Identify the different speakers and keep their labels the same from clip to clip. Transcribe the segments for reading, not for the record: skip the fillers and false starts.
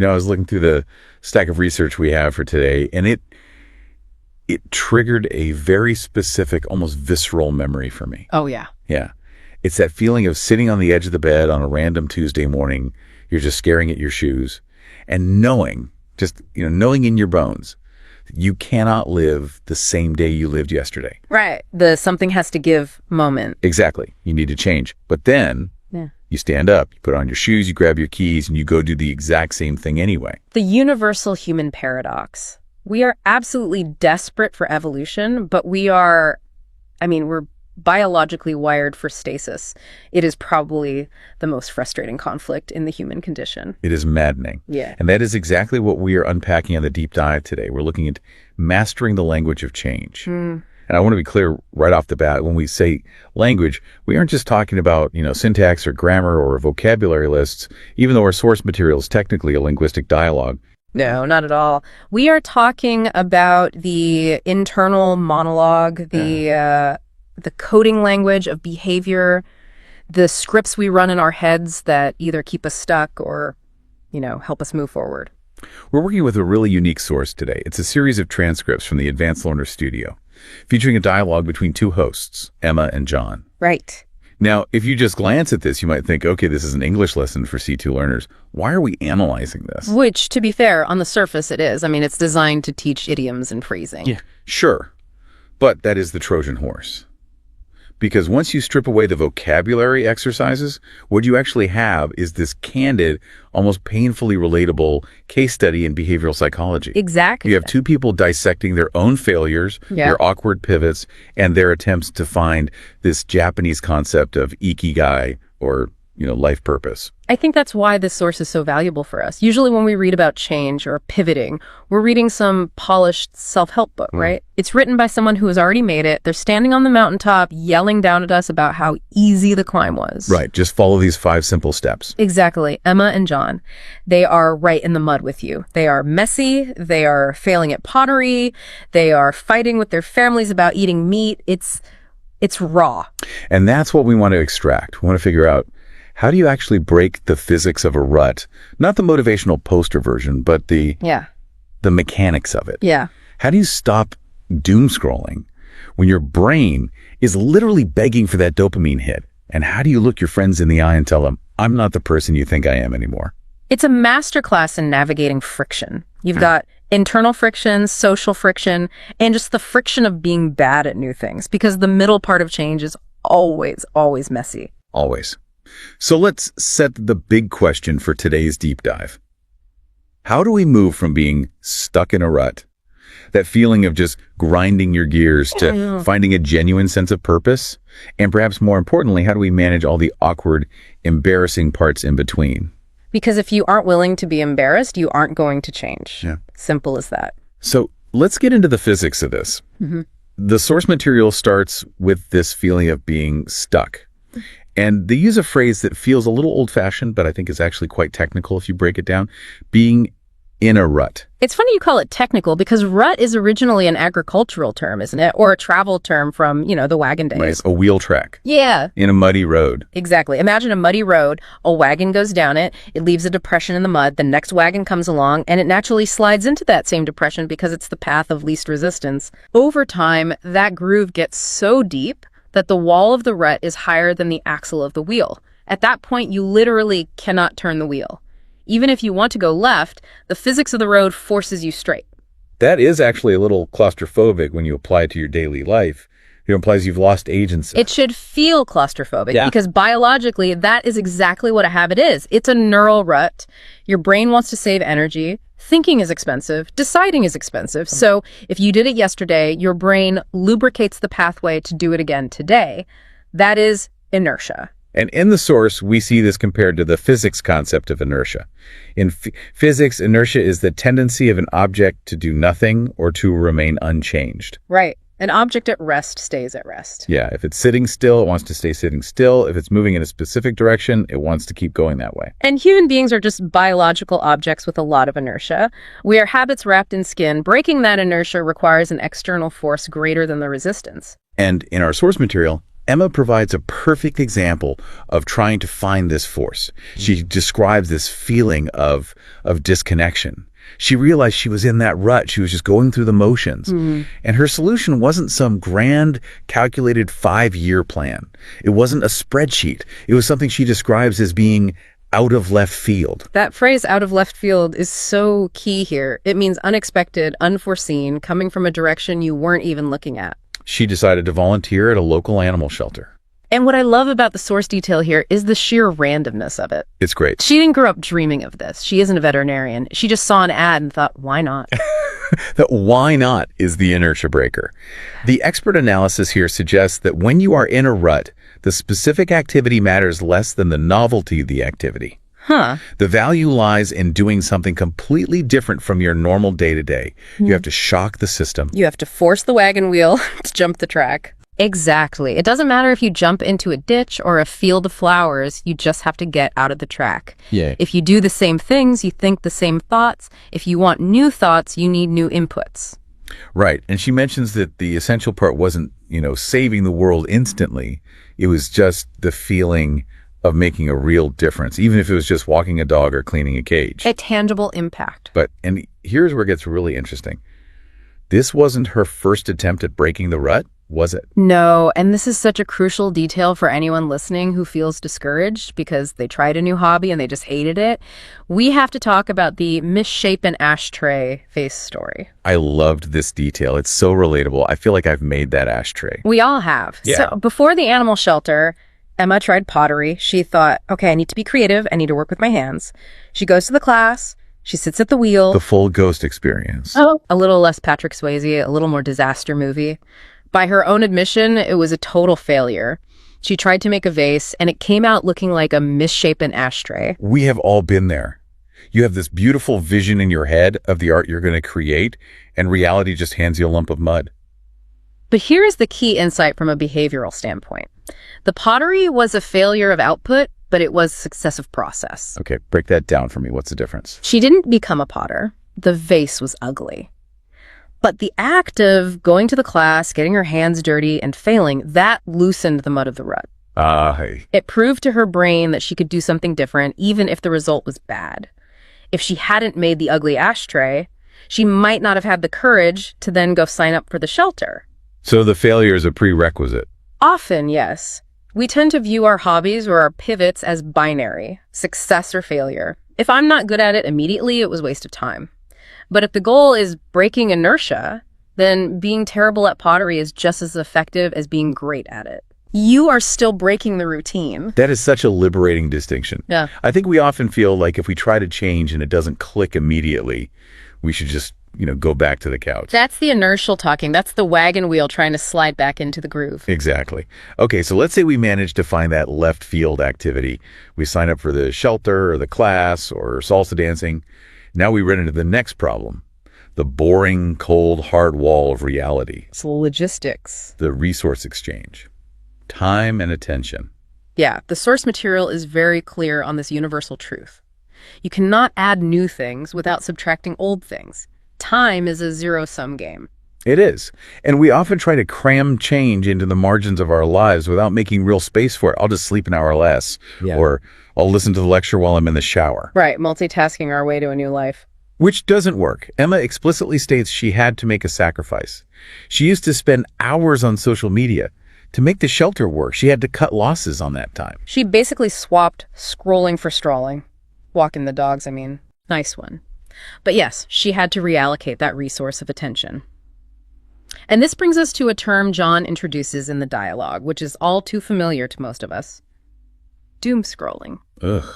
Speaker 1: I was looking through the stack of research we have for today, and it triggered a very specific, almost visceral memory for me.
Speaker 2: Oh, yeah.
Speaker 1: Yeah. It's that feeling of sitting on the edge of the bed on a random Tuesday morning. You're just staring at your shoes and knowing in your bones, you cannot live the same day you lived yesterday.
Speaker 2: Right. The something has to give moment.
Speaker 1: Exactly. You need to change. But then you stand up, you put on your shoes, you grab your keys, and you go do the exact same thing anyway.
Speaker 2: The universal human paradox. We are absolutely desperate for evolution, but we're biologically wired for stasis. It is probably the most frustrating conflict in the human condition.
Speaker 1: It is maddening.
Speaker 2: Yeah.
Speaker 1: And that is exactly what we are unpacking on the deep dive today. We're looking at mastering the language of change. And I want to be clear right off the bat, when we say language, we aren't just talking about, syntax or grammar or vocabulary lists, even though our source material is technically a linguistic dialogue.
Speaker 2: No, not at all. We are talking about the internal monologue, the coding language of behavior, the scripts we run in our heads that either keep us stuck or, help us move forward.
Speaker 1: We're working with a really unique source today. It's a series of transcripts from the Advanced Learner Studio, featuring a dialogue between two hosts, Emma and John.
Speaker 2: Right.
Speaker 1: Now, if you just glance at this, you might think, okay, this is an English lesson for C2 learners. Why are we analyzing this?
Speaker 2: Which, to be fair, on the surface it is. It's designed to teach idioms and phrasing.
Speaker 1: Yeah, sure. But that is the Trojan horse. Because once you strip away the vocabulary exercises, what you actually have is this candid, almost painfully relatable case study in behavioral psychology.
Speaker 2: Exactly.
Speaker 1: You have two people dissecting their own failures, their awkward pivots, and their attempts to find this Japanese concept of ikigai, or life purpose.
Speaker 2: I think that's why this source is so valuable for us. Usually when we read about change or pivoting, we're reading some polished self-help book, right? It's written by someone who has already made it. They're standing on the mountaintop yelling down at us about how easy the climb was.
Speaker 1: Right. Just follow these 5 simple steps.
Speaker 2: Exactly. Emma and John, they are right in the mud with you. They are messy. They are failing at pottery. They are fighting with their families about eating meat. It's raw. And
Speaker 1: that's what we want to extract. We want to figure out, how do you actually break the physics of a rut? Not the motivational poster version, but the mechanics of it.
Speaker 2: Yeah.
Speaker 1: How do you stop doom scrolling when your brain is literally begging for that dopamine hit? And how do you look your friends in the eye and tell them, I'm not the person you think I am anymore?
Speaker 2: It's a masterclass in navigating friction. You've got internal friction, social friction, and just the friction of being bad at new things, because the middle part of change is always, always messy.
Speaker 1: Always. So let's set the big question for today's deep dive. How do we move from being stuck in a rut, that feeling of just grinding your gears, to finding a genuine sense of purpose? And perhaps more importantly, how do we manage all the awkward, embarrassing parts in between?
Speaker 2: Because if you aren't willing to be embarrassed, you aren't going to change.
Speaker 1: Yeah.
Speaker 2: Simple as that.
Speaker 1: So let's get into the physics of this. The source material starts with this feeling of being stuck. And they use a phrase that feels a little old-fashioned, but I think is actually quite technical if you break it down, being in a rut.
Speaker 2: It's funny you call it technical, because rut is originally an agricultural term, isn't it? Or a travel term from, the wagon days.
Speaker 1: Right, a wheel track.
Speaker 2: Yeah.
Speaker 1: In a muddy road.
Speaker 2: Exactly. Imagine a muddy road, a wagon goes down it, it leaves a depression in the mud, the next wagon comes along, and it naturally slides into that same depression because it's the path of least resistance. Over time, that groove gets so deep that the wall of the rut is higher than the axle of the wheel. At that point, you literally cannot turn the wheel. Even if you want to go left, the physics of the road forces you straight.
Speaker 1: That is actually a little claustrophobic when you apply it to your daily life. It implies you've lost agency.
Speaker 2: It should feel claustrophobic because biologically, that is exactly what a habit is. It's a neural rut. Your brain wants to save energy. Thinking is expensive. Deciding is expensive. So if you did it yesterday, your brain lubricates the pathway to do it again today. That is inertia.
Speaker 1: And in the source, we see this compared to the physics concept of inertia. In physics, inertia is the tendency of an object to do nothing or to remain unchanged.
Speaker 2: Right. An object at rest stays at rest.
Speaker 1: Yeah, if it's sitting still, it wants to stay sitting still. If it's moving in a specific direction, it wants to keep going that way.
Speaker 2: And human beings are just biological objects with a lot of inertia. We are habits wrapped in skin. Breaking that inertia requires an external force greater than the resistance.
Speaker 1: And in our source material, Emma provides a perfect example of trying to find this force. She describes this feeling of disconnection. She realized she was in that rut. She was just going through the motions. And her solution wasn't some grand, calculated 5-year plan. It wasn't a spreadsheet. It was something she describes as being out of left field.
Speaker 2: That phrase, out of left field, is so key here. It means unexpected, unforeseen, coming from a direction you weren't even looking at.
Speaker 1: She decided to volunteer at a local animal shelter.
Speaker 2: And what I love about the source detail here is the sheer randomness of it.
Speaker 1: It's great.
Speaker 2: She didn't grow up dreaming of this. She isn't a veterinarian. She just saw an ad and thought, why not?
Speaker 1: That why not is the inertia breaker. The expert analysis here suggests that when you are in a rut, the specific activity matters less than the novelty of the activity. The value lies in doing something completely different from your normal day-to-day. You have to shock the system.
Speaker 2: You have to force the wagon wheel to jump the track. Exactly. It doesn't matter if you jump into a ditch or a field of flowers, you just have to get out of the track.
Speaker 1: Yeah.
Speaker 2: If you do the same things, you think the same thoughts. If you want new thoughts, you need new inputs.
Speaker 1: Right. And she mentions that the essential part wasn't, saving the world instantly. It was just the feeling of making a real difference, even if it was just walking a dog or cleaning a cage.
Speaker 2: A tangible impact.
Speaker 1: And here's where it gets really interesting. This wasn't her first attempt at breaking the rut, was it?
Speaker 2: No, and this is such a crucial detail for anyone listening who feels discouraged because they tried a new hobby and they just hated it. We have to talk about the misshapen ashtray face story.
Speaker 1: I loved this detail. It's so relatable. I feel like I've made that ashtray.
Speaker 2: We all have.
Speaker 1: Yeah.
Speaker 2: So before the animal shelter, Emma tried pottery. She thought, okay, I need to be creative. I need to work with my hands. She goes to the class. She sits at the wheel.
Speaker 1: The full ghost experience.
Speaker 2: Oh, a little less Patrick Swayze, a little more disaster movie. By her own admission, it was a total failure. She tried to make a vase, and it came out looking like a misshapen ashtray.
Speaker 1: We have all been there. You have this beautiful vision in your head of the art you're going to create, and reality just hands you a lump of mud.
Speaker 2: But here is the key insight from a behavioral standpoint. The pottery was a failure of output, but it was a successive process.
Speaker 1: Okay, break that down for me. What's the difference?
Speaker 2: She didn't become a potter. The vase was ugly. But the act of going to the class, getting her hands dirty, and failing, that loosened the mud of the rut.
Speaker 1: Hey.
Speaker 2: It proved to her brain that she could do something different, even if the result was bad. If she hadn't made the ugly ashtray, she might not have had the courage to then go sign up for the shelter.
Speaker 1: So the failure is a prerequisite.
Speaker 2: Often, yes. We tend to view our hobbies or our pivots as binary, success or failure. If I'm not good at it immediately, it was a waste of time. But if the goal is breaking inertia, then being terrible at pottery is just as effective as being great at it. You are still breaking the routine.
Speaker 1: That is such a liberating distinction.
Speaker 2: Yeah.
Speaker 1: I think we often feel like if we try to change and it doesn't click immediately, we should just, go back to the couch.
Speaker 2: That's the inertial talking. That's the wagon wheel trying to slide back into the groove.
Speaker 1: Exactly. Okay, so let's say we manage to find that left field activity. We sign up for the shelter or the class or salsa dancing. Now we run into the next problem, the boring, cold, hard wall of reality.
Speaker 2: It's logistics.
Speaker 1: The resource exchange, time and attention.
Speaker 2: Yeah, the source material is very clear on this universal truth. You cannot add new things without subtracting old things. Time is a zero-sum game.
Speaker 1: It is. And we often try to cram change into the margins of our lives without making real space for it. I'll just sleep an hour less.
Speaker 2: Yeah.
Speaker 1: Or I'll listen to the lecture while I'm in the shower.
Speaker 2: Right, multitasking our way to a new life.
Speaker 1: Which doesn't work. Emma explicitly states she had to make a sacrifice. She used to spend hours on social media. To make the shelter work, she had to cut losses on that time.
Speaker 2: She basically swapped scrolling for strolling. Walking the dogs, I mean. Nice one. But yes, she had to reallocate that resource of attention. And this brings us to a term John introduces in the dialogue, which is all too familiar to most of us. Doom scrolling.
Speaker 1: Ugh.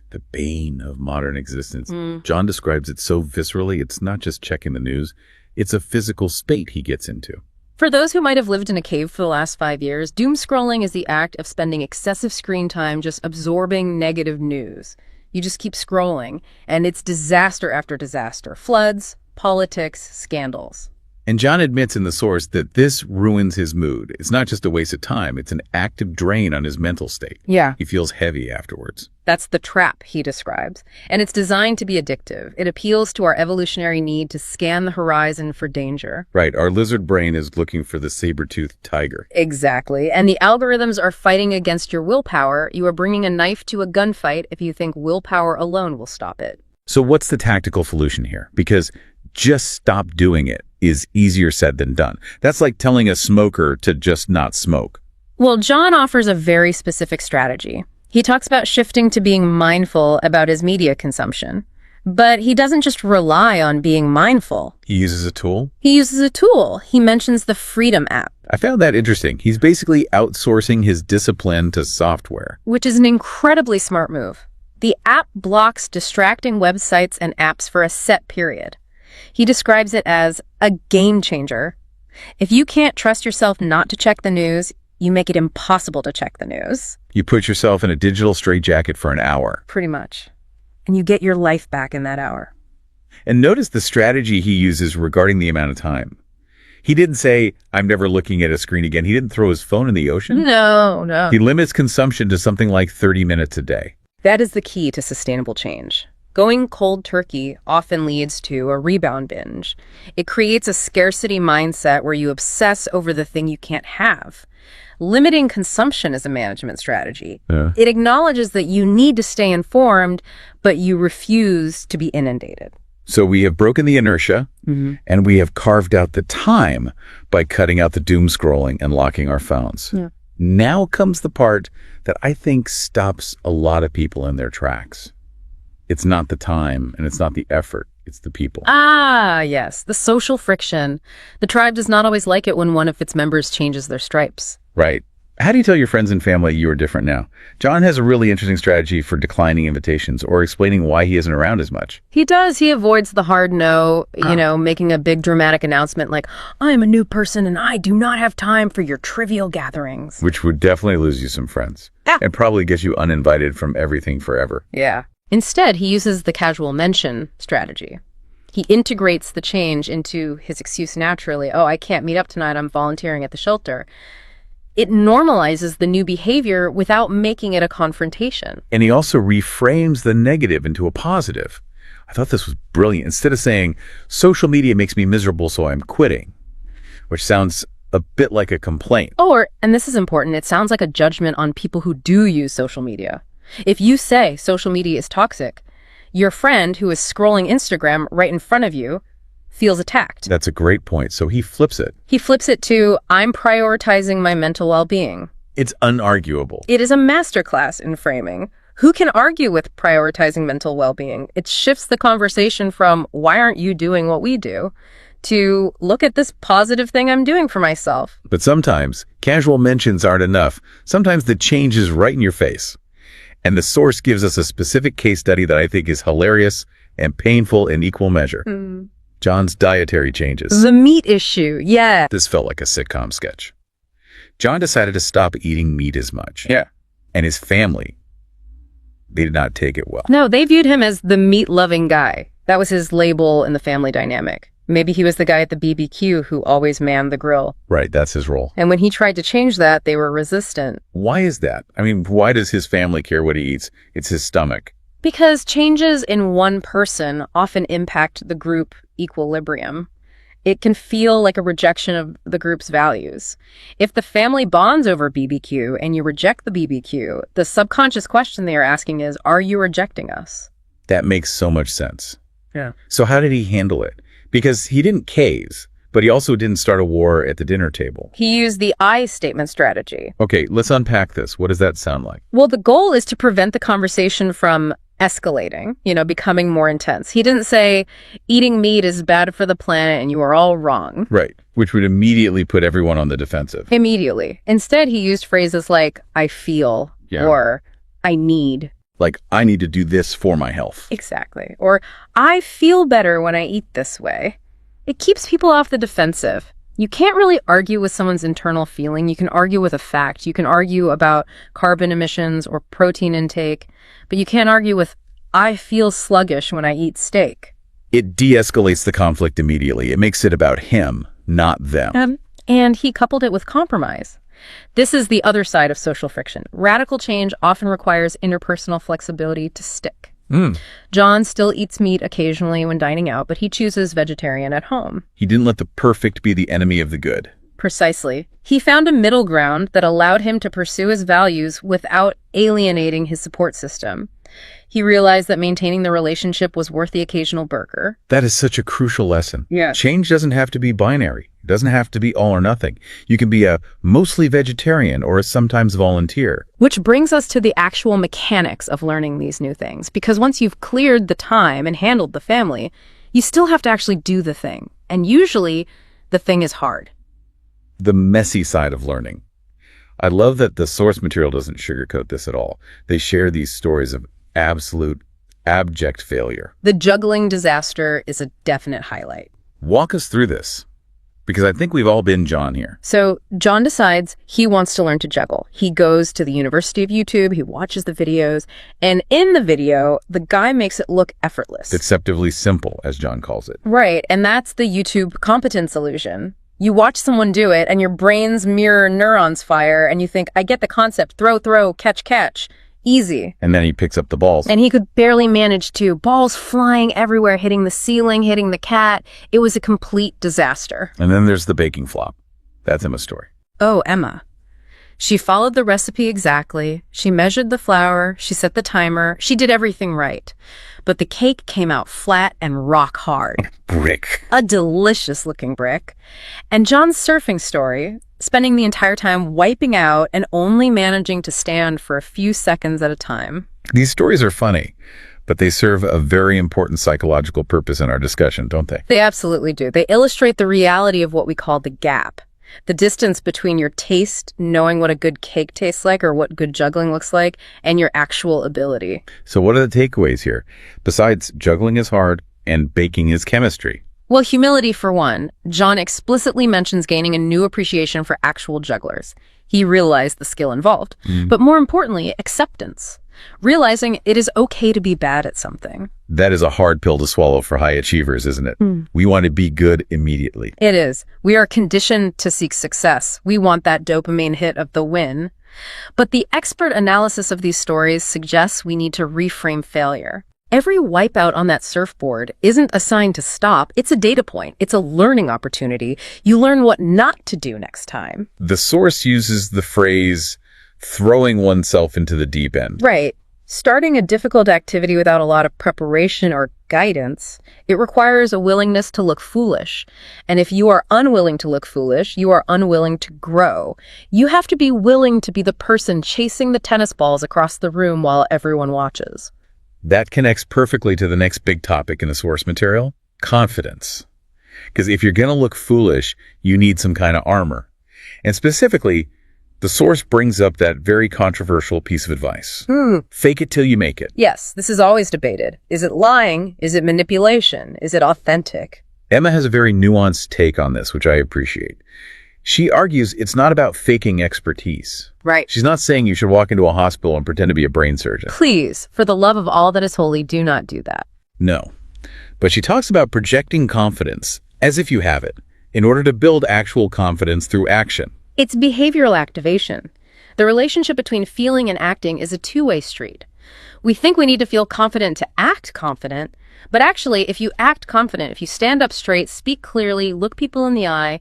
Speaker 1: The bane of modern existence. John describes it so viscerally, it's not just checking the news. It's a physical spate he gets into.
Speaker 2: For those who might have lived in a cave for the last 5 years, doom scrolling is the act of spending excessive screen time just absorbing negative news. You just keep scrolling, and it's disaster after disaster. Floods, politics, scandals.
Speaker 1: And John admits in the source that this ruins his mood. It's not just a waste of time, it's an active drain on his mental state.
Speaker 2: Yeah.
Speaker 1: He feels heavy afterwards.
Speaker 2: That's the trap he describes. And it's designed to be addictive. It appeals to our evolutionary need to scan the horizon for danger.
Speaker 1: Right, our lizard brain is looking for the saber-toothed tiger.
Speaker 2: Exactly. And the algorithms are fighting against your willpower. You are bringing a knife to a gunfight if you think willpower alone will stop it.
Speaker 1: So what's the tactical solution here? Because just stop doing it is easier said than done. That's like telling a smoker to just not smoke.
Speaker 2: Well, John offers a very specific strategy. He talks about shifting to being mindful about his media consumption. But he doesn't just rely on being mindful.
Speaker 1: He uses a tool?
Speaker 2: He uses a tool. He mentions the Freedom app.
Speaker 1: I found that interesting. He's basically outsourcing his discipline to software.
Speaker 2: Which is an incredibly smart move. The app blocks distracting websites and apps for a set period. He describes it as a game changer. If you can't trust yourself not to check the news, you make it impossible to check the news.
Speaker 1: You put yourself in a digital straitjacket for an hour.
Speaker 2: Pretty much. And you get your life back in that hour.
Speaker 1: And notice the strategy he uses regarding the amount of time. He didn't say, I'm never looking at a screen again. He didn't throw his phone in the ocean.
Speaker 2: No.
Speaker 1: He limits consumption to something like 30 minutes a day.
Speaker 2: That is the key to sustainable change. Going cold turkey often leads to a rebound binge. It creates a scarcity mindset where you obsess over the thing you can't have. Limiting consumption is a management strategy.
Speaker 1: Yeah.
Speaker 2: It acknowledges that you need to stay informed, but you refuse to be inundated.
Speaker 1: So we have broken the inertia, and we have carved out the time by cutting out the doom scrolling and locking our phones.
Speaker 2: Yeah.
Speaker 1: Now comes the part that I think stops a lot of people in their tracks. It's not the time, and it's not the effort. It's the people.
Speaker 2: Ah, yes, the social friction. The tribe does not always like it when one of its members changes their stripes.
Speaker 1: Right. How do you tell your friends and family you are different now? John has a really interesting strategy for declining invitations or explaining why he isn't around as much.
Speaker 2: He does. He avoids the hard no, making a big dramatic announcement like, I am a new person and I do not have time for your trivial gatherings.
Speaker 1: Which would definitely lose you some friends. And probably get you uninvited from everything forever.
Speaker 2: Yeah. Instead, he uses the casual mention strategy. He integrates the change into his excuse naturally. Oh, I can't meet up tonight. I'm volunteering at the shelter. It normalizes the new behavior without making it a confrontation.
Speaker 1: And he also reframes the negative into a positive. I thought this was brilliant. Instead of saying, social media makes me miserable, so I'm quitting, which sounds a bit like a complaint.
Speaker 2: And this is important, it sounds like a judgment on people who do use social media. If you say social media is toxic, your friend who is scrolling Instagram right in front of you feels attacked.
Speaker 1: That's a great point. So he flips it.
Speaker 2: He flips it to, I'm prioritizing my mental well-being.
Speaker 1: It's unarguable.
Speaker 2: It is a masterclass in framing. Who can argue with prioritizing mental well-being? It shifts the conversation from, why aren't you doing what we do, to look at this positive thing I'm doing for myself.
Speaker 1: But sometimes casual mentions aren't enough. Sometimes the change is right in your face. And the source gives us a specific case study that I think is hilarious and painful in equal measure. John's dietary changes.
Speaker 2: The meat issue, yeah.
Speaker 1: This felt like a sitcom sketch. John decided to stop eating meat as much.
Speaker 3: Yeah.
Speaker 1: And his family, they did not take it well.
Speaker 2: No, they viewed him as the meat-loving guy. That was his label in the family dynamic. Maybe he was the guy at the BBQ who always manned the grill.
Speaker 1: Right, that's his role.
Speaker 2: And when he tried to change that, they were resistant.
Speaker 1: Why is that? I mean, why does his family care what he eats? It's his stomach.
Speaker 2: Because changes in one person often impact the group equilibrium. It can feel like a rejection of the group's values. If the family bonds over BBQ and you reject the BBQ, the subconscious question they are asking is, are you rejecting us?
Speaker 1: That makes so much sense.
Speaker 2: Yeah.
Speaker 1: So how did he handle it? Because he didn't cave, but he also didn't start a war at the dinner table.
Speaker 2: He used the I statement strategy.
Speaker 1: Okay, let's unpack this. What does that sound like?
Speaker 2: Well, the goal is to prevent the conversation from escalating, becoming more intense. He didn't say, eating meat is bad for the planet and you are all wrong.
Speaker 1: Right, which would immediately put everyone on the defensive.
Speaker 2: Immediately. Instead, he used phrases like, I feel, or I need.
Speaker 1: Like, I need to do this for my health.
Speaker 2: Exactly. Or, I feel better when I eat this way. It keeps people off the defensive. You can't really argue with someone's internal feeling. You can argue with a fact. You can argue about carbon emissions or protein intake, but you can't argue with, I feel sluggish when I eat steak.
Speaker 1: It de-escalates the conflict immediately. It makes it about him, not them.
Speaker 2: And he coupled it with compromise. This is the other side of social friction. Radical change often requires interpersonal flexibility to stick. John still eats meat occasionally when dining out, but he chooses vegetarian at home.
Speaker 1: He didn't let the perfect be the enemy of the good.
Speaker 2: Precisely. He found a middle ground that allowed him to pursue his values without alienating his support system. He realized that maintaining the relationship was worth the occasional burger.
Speaker 1: That is such a crucial lesson.
Speaker 2: Yeah.
Speaker 1: Change doesn't have to be binary. It doesn't have to be all or nothing. You can be a mostly vegetarian or a sometimes volunteer.
Speaker 2: Which brings us to the actual mechanics of learning these new things. Because once you've cleared the time and handled the family, you still have to actually do the thing. And usually, the thing is hard.
Speaker 1: The messy side of learning. I love that the source material doesn't sugarcoat this at all. They share these stories of absolute, abject failure.
Speaker 2: The juggling disaster is a definite highlight.
Speaker 1: Walk us through this, because I think we've all been John here.
Speaker 2: So John decides he wants to learn to juggle. He goes to the University of YouTube, he watches the videos, and in the video, the guy makes it look effortless.
Speaker 1: Deceptively simple, as John calls it.
Speaker 2: Right, and that's the YouTube competence illusion. You watch someone do it, and your brain's mirror neurons fire, and you think, I get the concept, throw, catch. Easy.
Speaker 1: And then he picks up the balls.
Speaker 2: And he could barely manage to. Balls flying everywhere, hitting the ceiling, hitting the cat. It was a complete disaster.
Speaker 1: And then there's the baking flop. That's Emma's story.
Speaker 2: Oh, Emma. She followed the recipe exactly. She measured the flour. She set the timer. She did everything right. But the cake came out flat and rock hard.
Speaker 1: Brick.
Speaker 2: A delicious-looking brick. And John's surfing story, spending the entire time wiping out and only managing to stand for a few seconds at a time.
Speaker 1: These stories are funny, but they serve a very important psychological purpose in our discussion, don't they?
Speaker 2: They absolutely do. They illustrate the reality of what we call the gap. The distance between your taste, knowing what a good cake tastes like or what good juggling looks like, and your actual ability.
Speaker 1: So what are the takeaways here? Besides, juggling is hard and baking is chemistry.
Speaker 2: Well, humility for one. John explicitly mentions gaining a new appreciation for actual jugglers. He realized the skill involved. But more importantly, acceptance. Realizing it is okay to be bad at something.
Speaker 1: That is a hard pill to swallow for high achievers, isn't it? We want to be good immediately.
Speaker 2: It is. We are conditioned to seek success. We want that dopamine hit of the win. But the expert analysis of these stories suggests we need to reframe failure. Every wipeout on that surfboard isn't a sign to stop. It's a data point. It's a learning opportunity. You learn what not to do next time.
Speaker 1: The source uses the phrase, throwing oneself into the deep end.
Speaker 2: Right. Starting a difficult activity without a lot of preparation or guidance, it requires a willingness to look foolish. And if you are unwilling to look foolish, you are unwilling to grow. You have to be willing to be the person chasing the tennis balls across the room while everyone watches.
Speaker 1: That connects perfectly to the next big topic in the source material, confidence. Because if you're going to look foolish, you need some kind of armor. And specifically, the source brings up that very controversial piece of advice. Fake it till you make it.
Speaker 2: Yes, this is always debated. Is it lying? Is it manipulation? Is it authentic?
Speaker 1: Emma has a very nuanced take on this, which I appreciate. She argues it's not about faking expertise.
Speaker 2: Right.
Speaker 1: She's not saying you should walk into a hospital and pretend to be a brain surgeon.
Speaker 2: Please, for the love of all that is holy, do not do that.
Speaker 1: No. But she talks about projecting confidence, as if you have it, in order to build actual confidence through action.
Speaker 2: It's behavioral activation. The relationship between feeling and acting is a two-way street. We think we need to feel confident to act confident, but actually, if you act confident, if you stand up straight, speak clearly, look people in the eye,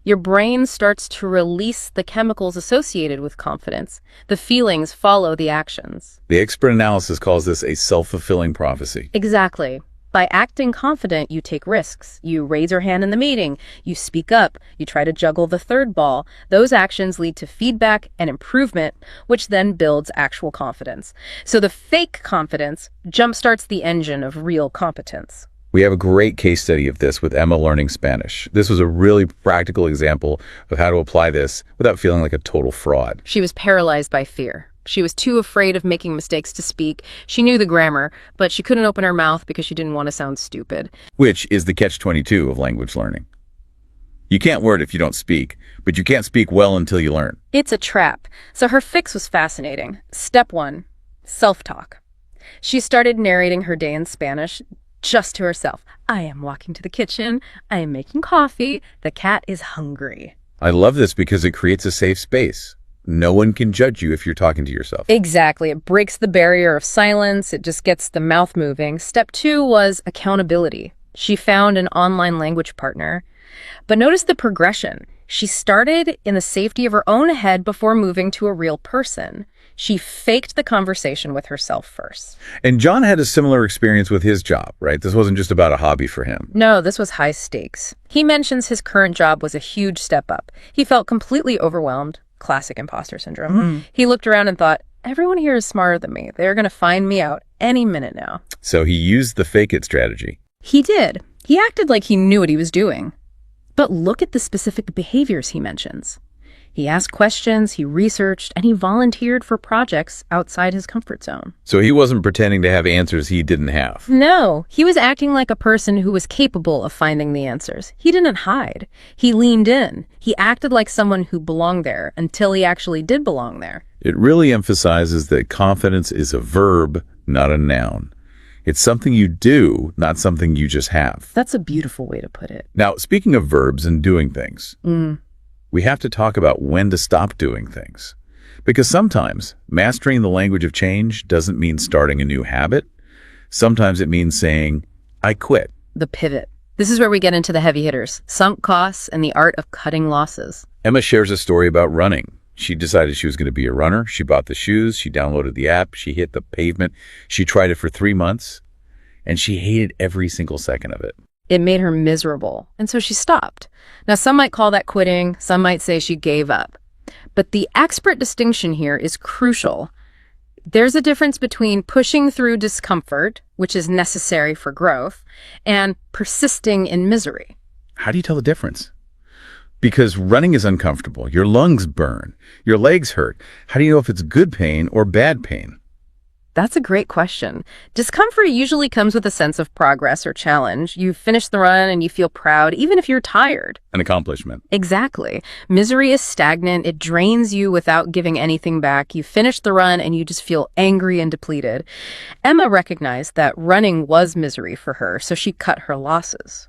Speaker 2: your brain starts to release the chemicals associated with confidence. The feelings follow the actions.
Speaker 1: The expert analysis calls this a self-fulfilling prophecy.
Speaker 2: Exactly. By acting confident, you take risks. You raise your hand in the meeting. You speak up. You try to juggle the third ball. Those actions lead to feedback and improvement, which then builds actual confidence. So the fake confidence jumpstarts the engine of real competence.
Speaker 1: We have a great case study of this with Emma learning Spanish. This was a really practical example of how to apply this without feeling like a total fraud.
Speaker 2: She was paralyzed by fear. She was too afraid of making mistakes to speak. She knew the grammar, but she couldn't open her mouth because she didn't want to sound stupid.
Speaker 1: Which is the catch-22 of language learning. You can't learn if you don't speak, but you can't speak well until you learn.
Speaker 2: It's a trap. So her fix was fascinating. Step 1, self-talk. She started narrating her day in Spanish, just to herself. I am walking to the kitchen. I am making coffee. The cat is hungry.
Speaker 1: I love this because it creates a safe space. No one can judge you if you're talking to yourself.
Speaker 2: Exactly. It breaks the barrier of silence. It just gets the mouth moving. Step 2 was accountability. She found an online language partner. But notice the progression. She started in the safety of her own head before moving to a real person. She faked the conversation with herself first.
Speaker 1: And John had a similar experience with his job, right? This wasn't just about a hobby for him.
Speaker 2: No, this was high stakes. He mentions his current job was a huge step up. He felt completely overwhelmed. Classic imposter syndrome. He looked around and thought, everyone here is smarter than me. They're going to find me out any minute now.
Speaker 1: So he used the fake it strategy.
Speaker 2: He did. He acted like he knew what he was doing. But look at the specific behaviors he mentions. He asked questions, he researched, and he volunteered for projects outside his comfort zone.
Speaker 1: So he wasn't pretending to have answers he didn't have.
Speaker 2: No, he was acting like a person who was capable of finding the answers. He didn't hide. He leaned in. He acted like someone who belonged there until he actually did belong there.
Speaker 1: It really emphasizes that confidence is a verb, not a noun. It's something you do, not something you just have.
Speaker 2: That's a beautiful way to put it.
Speaker 1: Now, speaking of verbs and doing things, we have to talk about when to stop doing things. Because sometimes mastering the language of change doesn't mean starting a new habit. Sometimes it means saying, I quit.
Speaker 2: The pivot. This is where we get into the heavy hitters, sunk costs and the art of cutting losses.
Speaker 1: Emma shares a story about running. She decided she was going to be a runner. She bought the shoes. She downloaded the app. She hit the pavement. She tried it for 3 months, and she hated every single second of it.
Speaker 2: It made her miserable, and so she stopped. Now, some might call that quitting. Some might say she gave up. But the expert distinction here is crucial. There's a difference between pushing through discomfort, which is necessary for growth, and persisting in misery.
Speaker 1: How do you tell the difference? Because running is uncomfortable. Your lungs burn. Your legs hurt. How do you know if it's good pain or bad pain?
Speaker 2: That's a great question. Discomfort usually comes with a sense of progress or challenge. You finish the run and you feel proud, even if you're tired.
Speaker 1: An accomplishment.
Speaker 2: Exactly. Misery is stagnant. It drains you without giving anything back. You finish the run and you just feel angry and depleted. Emma recognized that running was misery for her, so she cut her losses.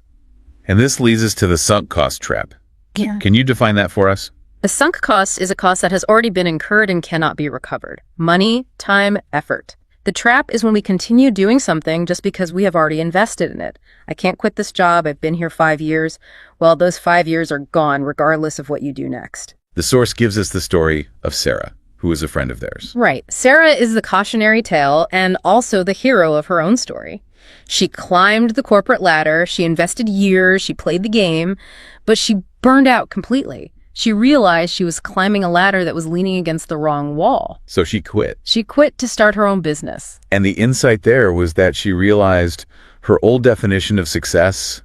Speaker 1: And this leads us to the sunk cost trap.
Speaker 2: Yeah.
Speaker 1: Can you define that for us?
Speaker 2: A sunk cost is a cost that has already been incurred and cannot be recovered. Money, time, effort. The trap is when we continue doing something just because we have already invested in it. I can't quit this job. I've been here 5 years. Well, those 5 years are gone regardless of what you do next.
Speaker 1: The source gives us the story of Sarah, who is a friend of theirs.
Speaker 2: Right. Sarah is the cautionary tale and also the hero of her own story. She climbed the corporate ladder. She invested years. She played the game, but she burned out completely. She realized she was climbing a ladder that was leaning against the wrong wall.
Speaker 1: So she quit.
Speaker 2: She quit to start her own business.
Speaker 1: And the insight there was that she realized her old definition of success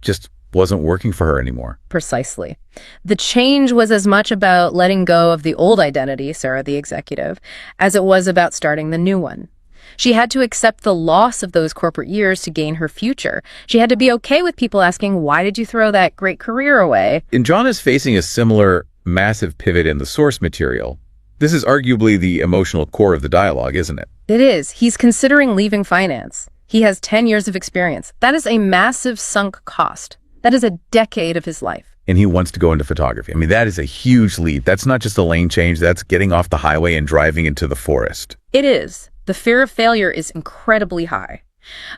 Speaker 1: just wasn't working for her anymore.
Speaker 2: Precisely. The change was as much about letting go of the old identity, Sarah the executive, as it was about starting the new one. She had to accept the loss of those corporate years to gain her future. She had to be okay with people asking, why did you throw that great career away?
Speaker 1: And John is facing a similar massive pivot in the source material. This is arguably the emotional core of the dialogue, isn't it?
Speaker 2: It is. He's considering leaving finance. He has 10 years of experience. That is a massive sunk cost. That is a decade of his life.
Speaker 1: And he wants to go into photography. I mean, that is a huge leap. That's not just a lane change. That's getting off the highway and driving into the forest.
Speaker 2: It is. The fear of failure is incredibly high.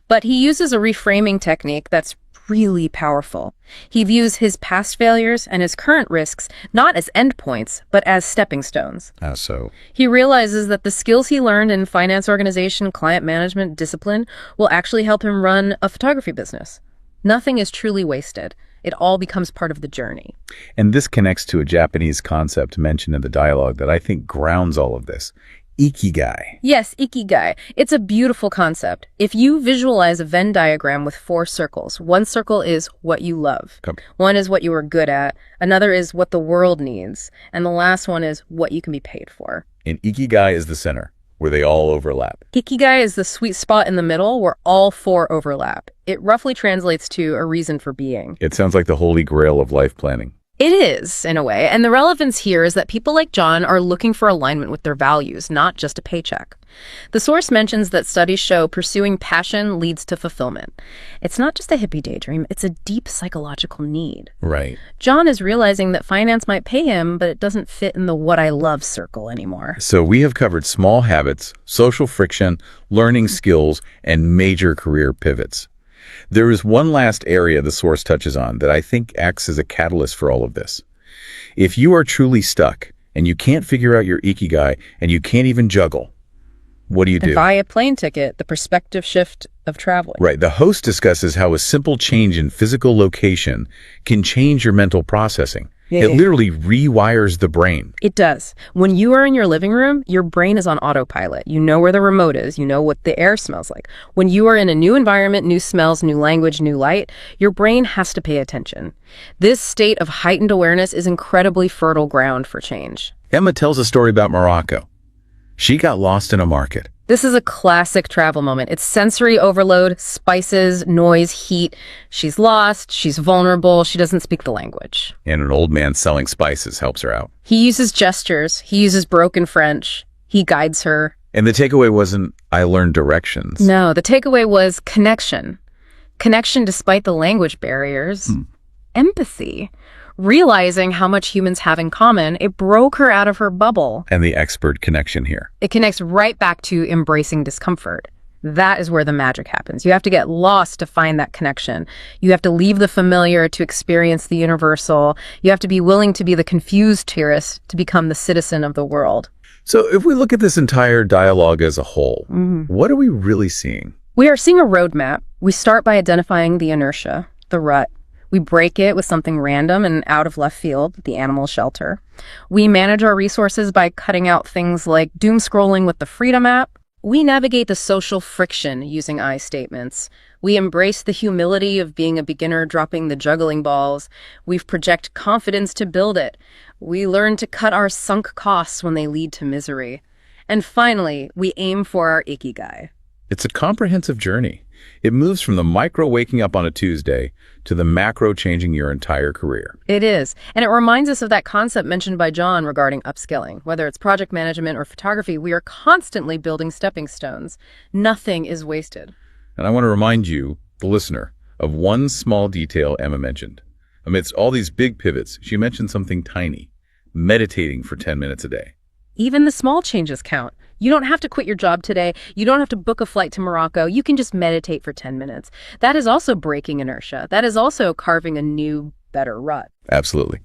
Speaker 2: But he uses a reframing technique that's really powerful. He views his past failures and his current risks not as endpoints, but as stepping stones.
Speaker 1: How so?
Speaker 2: He realizes that the skills he learned in finance organization, client management, discipline will actually help him run a photography business. Nothing is truly wasted. It all becomes part of the journey.
Speaker 1: And this connects to a Japanese concept mentioned in the dialogue that I think grounds all of this. Ikigai.
Speaker 2: Yes, ikigai. It's a beautiful concept. If you visualize a Venn diagram with 4 circles, one circle is what you love.
Speaker 1: Okay.
Speaker 2: One is what you are good at. Another is what the world needs. And the last one is what you can be paid for.
Speaker 1: And Ikigai is the center, where they all overlap.
Speaker 2: Ikigai is the sweet spot in the middle where all 4 overlap. It roughly translates to a reason for being.
Speaker 1: It sounds like the holy grail of life planning.
Speaker 2: It is, in a way. And the relevance here is that people like John are looking for alignment with their values, not just a paycheck. The source mentions that studies show pursuing passion leads to fulfillment. It's not just a hippie daydream, it's a deep psychological need.
Speaker 1: Right.
Speaker 2: John is realizing that finance might pay him, but it doesn't fit in the what I love circle anymore.
Speaker 1: So we have covered small habits, social friction, learning skills, and major career pivots. There is one last area the source touches on that I think acts as a catalyst for all of this. If you are truly stuck and you can't figure out your ikigai and you can't even juggle, what do you do?
Speaker 2: Buy a plane ticket, the perspective shift of traveling.
Speaker 1: Right. The host discusses how a simple change in physical location can change your mental processing. It literally rewires the brain.
Speaker 2: It does. When you are in your living room, your brain is on autopilot. You know where the remote is. You know what the air smells like. When you are in a new environment, new smells, new language, new light, your brain has to pay attention. This state of heightened awareness is incredibly fertile ground for change.
Speaker 1: Emma tells a story about Morocco. She got lost in a market.
Speaker 2: This is a classic travel moment. It's sensory overload, spices, noise, heat. She's lost, she's vulnerable, she doesn't speak the language.
Speaker 1: And an old man selling spices helps her out.
Speaker 2: He uses gestures, he uses broken French, he guides her.
Speaker 1: And the takeaway wasn't, I learned directions.
Speaker 2: No, the takeaway was connection. Connection despite the language barriers. Empathy. Realizing how much humans have in common, it broke her out of her bubble.
Speaker 1: And the expert connection here.
Speaker 2: It connects right back to embracing discomfort. That is where the magic happens. You have to get lost to find that connection. You have to leave the familiar to experience the universal. You have to be willing to be the confused tourist to become the citizen of the world.
Speaker 1: So if we look at this entire dialogue as a whole, what are we really seeing?
Speaker 2: We are seeing a roadmap. We start by identifying the inertia, the rut. We break it with something random and out of left field, the animal shelter. We manage our resources by cutting out things like doom scrolling with the Freedom app. We navigate the social friction using I statements. We embrace the humility of being a beginner dropping the juggling balls. We project confidence to build it. We learn to cut our sunk costs when they lead to misery. And finally, we aim for our ikigai.
Speaker 1: It's a comprehensive journey. It moves from the micro waking up on a Tuesday to the macro changing your entire career.
Speaker 2: It is. And it reminds us of that concept mentioned by John regarding upskilling. Whether it's project management or photography, we are constantly building stepping stones. Nothing is wasted.
Speaker 1: And I want to remind you, the listener, of one small detail Emma mentioned. Amidst all these big pivots, she mentioned something tiny, meditating for 10 minutes a day.
Speaker 2: Even the small changes count. You don't have to quit your job today. You don't have to book a flight to Morocco. You can just meditate for 10 minutes. That is also breaking inertia. That is also carving a new, better rut.
Speaker 1: Absolutely.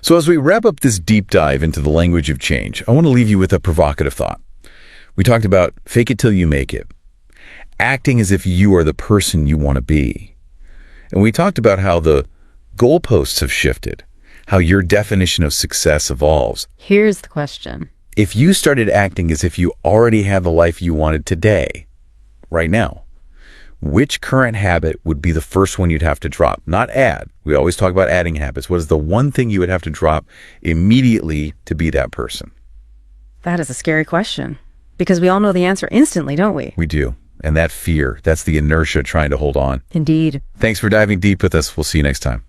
Speaker 1: So as we wrap up this deep dive into the language of change, I want to leave you with a provocative thought. We talked about fake it till you make it, acting as if you are the person you want to be. And we talked about how the goalposts have shifted, how your definition of success evolves.
Speaker 2: Here's the question.
Speaker 1: If you started acting as if you already had the life you wanted today, right now, which current habit would be the first one you'd have to drop? Not add. We always talk about adding habits. What is the one thing you would have to drop immediately to be that person?
Speaker 2: That is a scary question because we all know the answer instantly, don't we?
Speaker 1: We do. And that fear, that's the inertia trying to hold on.
Speaker 2: Indeed.
Speaker 1: Thanks for diving deep with us. We'll see you next time.